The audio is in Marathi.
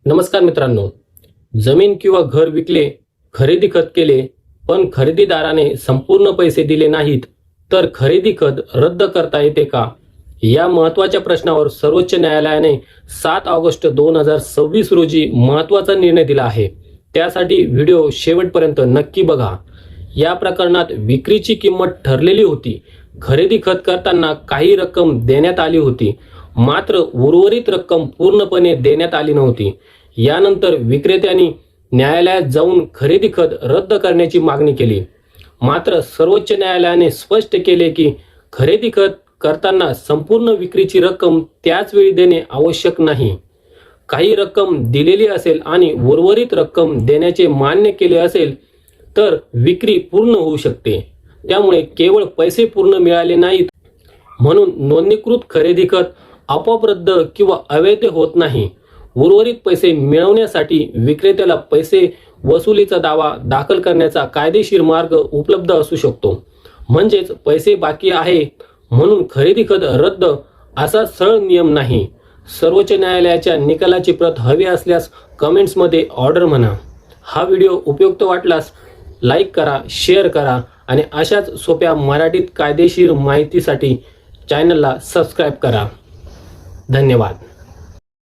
नमस्कार मित्रांनो, जमीन किंवा घर विकले, खरेदी खत केले, पण खरेदीदाराने संपूर्ण पैसे दिले नाहीत, तर खरेदी खत रद्द करता येते का? या महत्त्वाच्या प्रश्नावर सर्वोच्च न्यायालयाने 7 ऑगस्ट 2026 रोजी महत्त्वाचा निर्णय दिला आहे. त्यासाठी व्हिडिओ शेवटपर्यंत नक्की बघा. या प्रकरणात विक्रीची किंमत ठरलेली होती. खरेदी खत करताना काही रक्कम देण्यात आली होती, मात्र उर्वरित रक्कम पूर्णपणे देण्यात आली नव्हती. यानंतर विक्रेत्यांनी न्यायालयात जाऊन खरेदी खत रद्द करण्याची मागणी केली. मात्र सर्वोच्च न्यायालयाने स्पष्ट केले की खरेदी खत करताना संपूर्ण विक्रीची रक्कम त्याच वेळी देणे आवश्यक नाही. काही रक्कम दिलेली असेल आणि उर्वरित रक्कम देण्याचे मान्य केले असेल तर विक्री पूर्ण होऊ शकते. त्यामुळे केवळ पैसे पूर्ण मिळाले नाहीत म्हणून नोंदणीकृत खरेदी खत आपोआप रद्द किंवा अवैध होत नाही. उर्वरित पैसे मिळवण्यासाठी विक्रेत्याला पैसे वसुलीचा दावा दाखल करण्याचा कायदेशीर मार्ग उपलब्ध असू शकतो. म्हणजेच पैसे बाकी आहे म्हणून खरेदी खत रद्द असा सरळ नियम नाही. सर्वोच्च न्यायालयाच्या निकालाची प्रत हवी असल्यास कमेंट्समध्ये ऑर्डर म्हणा. हा व्हिडिओ उपयुक्त वाटल्यास लाईक करा, शेअर करा आणि अशाच सोप्या मराठीत कायदेशीर माहितीसाठी चॅनलला सबस्क्राईब करा. धन्यवाद.